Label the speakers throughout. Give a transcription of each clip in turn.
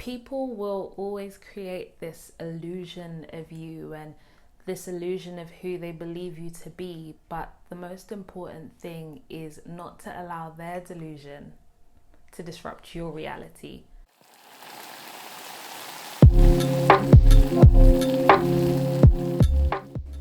Speaker 1: People will always create this illusion of you and this illusion of who they believe you to be, but the most important thing is not to allow their delusion to disrupt your reality.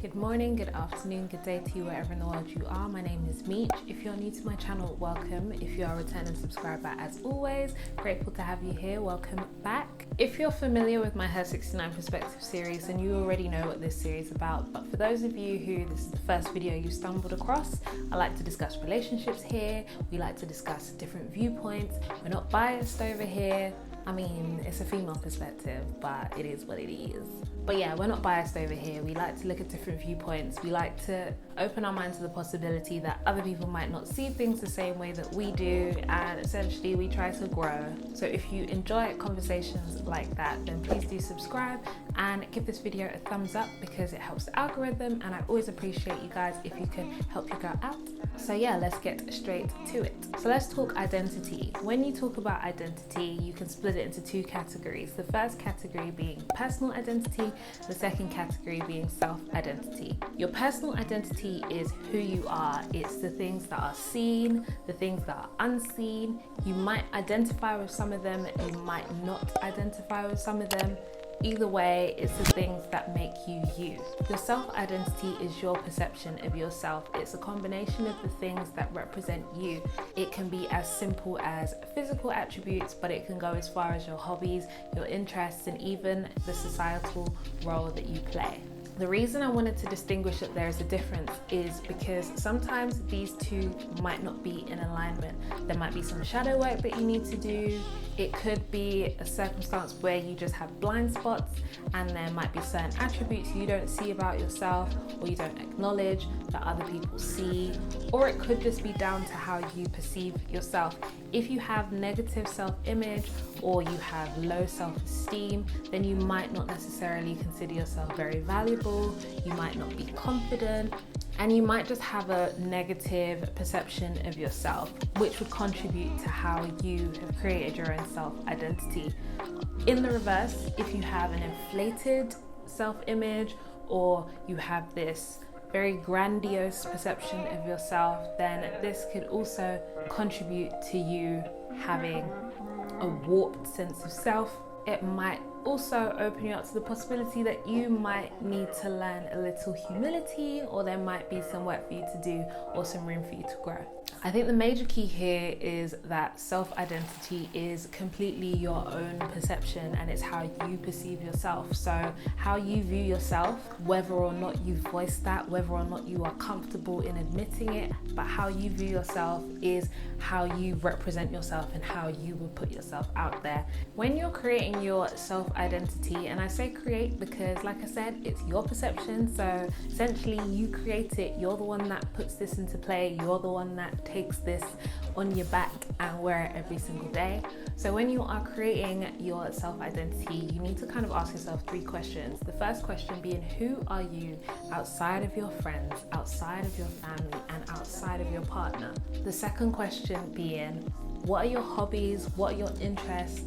Speaker 1: Good morning, good afternoon, good day to you wherever in the world you are. My name is Meech. If you're new to my channel, welcome. If you are a returning subscriber, as always, grateful to have you here. Welcome back. If you're familiar with my Her 69 Perspective series, then you already know what this series is about. But for those of you who this is the first video you stumbled across, I like to discuss relationships here. We like to discuss different viewpoints. We're not biased over here. I mean, it's a female perspective, but it is what it is. But yeah, we're not biased over here. We like to look at different viewpoints. We like to open our minds to the possibility that other people might not see things the same way that we do, and essentially we try to grow. So if you enjoy conversations like that, then please do subscribe and give this video a thumbs up because it helps the algorithm, and I always appreciate you guys if you can help your girl out. So yeah, let's get straight to it. So let's talk identity. When you talk about identity, you can split it into two categories. The first category being personal identity, the second category being self-identity. Your personal identity is who you are. It's the things that are seen, the things that are unseen. You might identify with some of them, you might not identify with some of them. Either way, it's the things that make you you. Your self-identity is your perception of yourself. It's a combination of the things that represent you. It can be as simple as physical attributes, but it can go as far as your hobbies, your interests, and even the societal role that you play. The reason I wanted to distinguish that there is a difference is because sometimes these two might not be in alignment. There might be some shadow work that you need to do. It could be a circumstance where you just have blind spots, and there might be certain attributes you don't see about yourself or you don't acknowledge that other people see, or it could just be down to how you perceive yourself. If you have negative self-image or you have low self-esteem, then you might not necessarily consider yourself very valuable, you might not be confident, and you might just have a negative perception of yourself, which would contribute to how you have created your own self-identity. In the reverse, if you have an inflated self-image or you have this very grandiose perception of yourself, then this could also contribute to you having a warped sense of self. It might also open you up to the possibility that you might need to learn a little humility, or there might be some work for you to do or some room for you to grow. I think the major key here is that self-identity is completely your own perception, and it's how you perceive yourself. So how you view yourself, whether or not you voice that, whether or not you are comfortable in admitting it, but how you view yourself is how you represent yourself and how you will put yourself out there. When you're creating your self-identity, and I say create because, like I said, it's your perception, so essentially you create it. You're the one that puts this into play. You're the one that takes this on your back and wear it every single day. So when you are creating your self-identity, you need to kind of ask yourself three questions. The first question being, who are you outside of your friends, outside of your family, and outside of your partner? The second question being, what are your hobbies, what are your interests,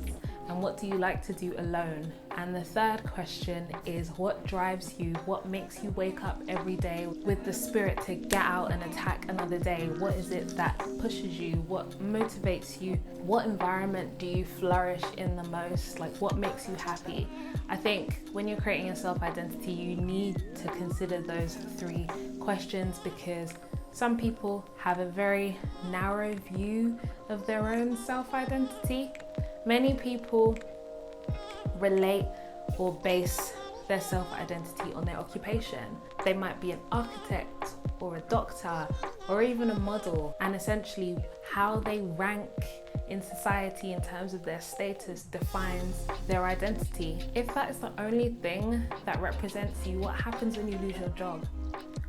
Speaker 1: and what do you like to do alone? And the third question is, what drives you? What makes you wake up every day with the spirit to get out and attack another day? What is it that pushes you? What motivates you? What environment do you flourish in the most? Like, what makes you happy? I think when you're creating a self-identity, you need to consider those three questions, because some people have a very narrow view of their own self-identity. Many people relate or base their self-identity on their occupation. They might be an architect or a doctor or even a model, and essentially how they rank in society in terms of their status defines their identity. If that is the only thing that represents you, what happens when you lose your job?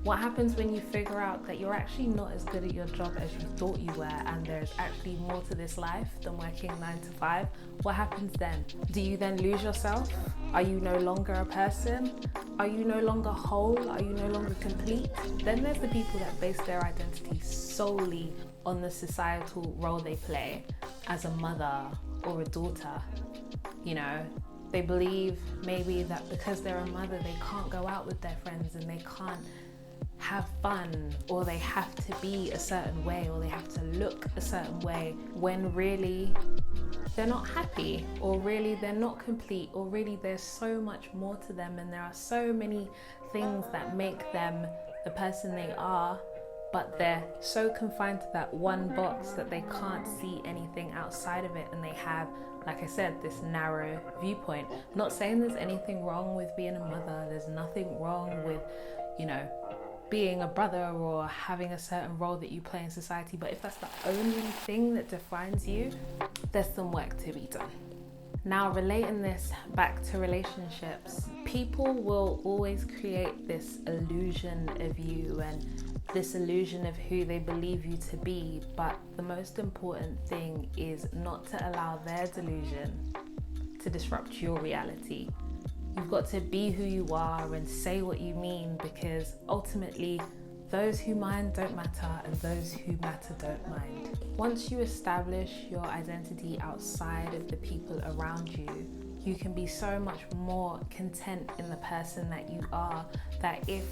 Speaker 1: What happens when you figure out that you're actually not as good at your job as you thought you were, and there's actually more to this life than working 9 to 5? What happens then? Do you then lose yourself? Are you no longer a person? Are you no longer whole? Are you no longer complete? Then there's the people that base their identity solely on the societal role they play as a mother or a daughter. You know, they believe maybe that because they're a mother, they can't go out with their friends and they can't have fun, or they have to be a certain way, or they have to look a certain way, when really they're not happy, or really they're not complete, or really there's so much more to them, and there are so many things that make them the person they are, but they're so confined to that one box that they can't see anything outside of it, and they have, like I said, this narrow viewpoint. I'm not saying there's anything wrong with being a mother, there's nothing wrong with, you know, being a brother or having a certain role that you play in society, but if that's the only thing that defines you, there's some work to be done. Now, relating this back to relationships, people will always create this illusion of you and this illusion of who they believe you to be, but the most important thing is not to allow their delusion to disrupt your reality. You've got to be who you are and say what you mean, because ultimately those who mind don't matter and those who matter don't mind. Once you establish your identity outside of the people around you, you can be so much more content in the person that you are, that if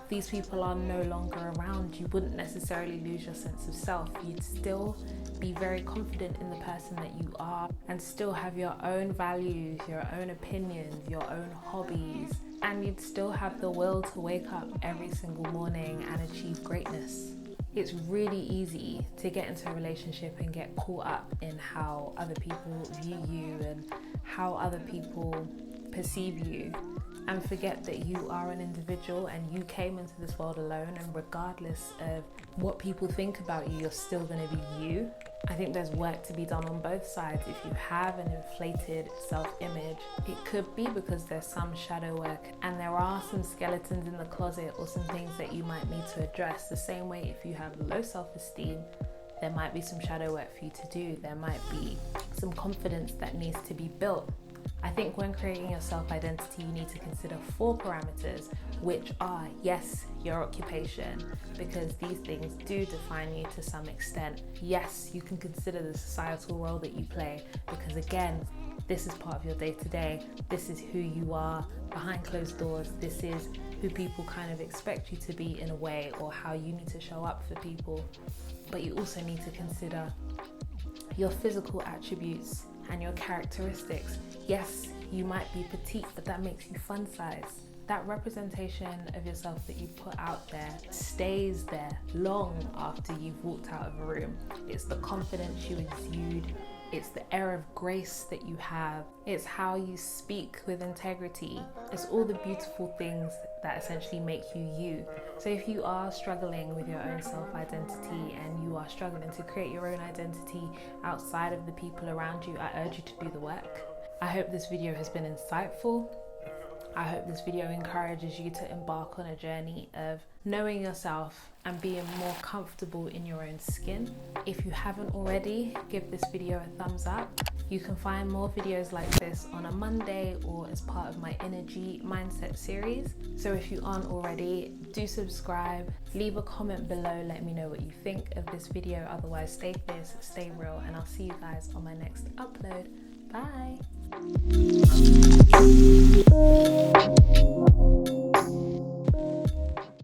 Speaker 1: these people are no longer around, you wouldn't necessarily lose your sense of self. You'd still be very confident in the person that you are and still have your own values, your own opinions, your own hobbies, and you'd still have the will to wake up every single morning and achieve greatness. It's really easy to get into a relationship and get caught up in how other people view you and how other people perceive you, and forget that you are an individual and you came into this world alone, and regardless of what people think about you, you're still going to be you. I think there's work to be done on both sides. If you have an inflated self-image, it could be because there's some shadow work and there are some skeletons in the closet or some things that you might need to address. The same way, if you have low self-esteem, there might be some shadow work for you to do. There might be some confidence that needs to be built. I think when creating your self-identity, you need to consider 4 parameters, which are, yes, your occupation, because these things do define you to some extent. Yes, you can consider the societal role that you play, because again, this is part of your day-to-day. This is who you are behind closed doors. This is who people kind of expect you to be in a way, or how you need to show up for people. But you also need to consider your physical attributes and your characteristics. Yes, you might be petite, but that makes you fun size. That representation of yourself that you put out there stays there long after you've walked out of a room. It's the confidence you exude. It's the air of grace that you have. It's how you speak with integrity. It's all the beautiful things that essentially make you you. So if you are struggling with your own self-identity and you are struggling to create your own identity outside of the people around you, I urge you to do the work. I hope this video has been insightful. I hope this video encourages you to embark on a journey of knowing yourself and being more comfortable in your own skin. If you haven't already, give this video a thumbs up. You can find more videos like this on a Monday or as part of my Energy Mindset series. So if you aren't already, do subscribe, leave a comment below, let me know what you think of this video. Otherwise, stay fierce, stay real, and I'll see you guys on my next upload. Bye.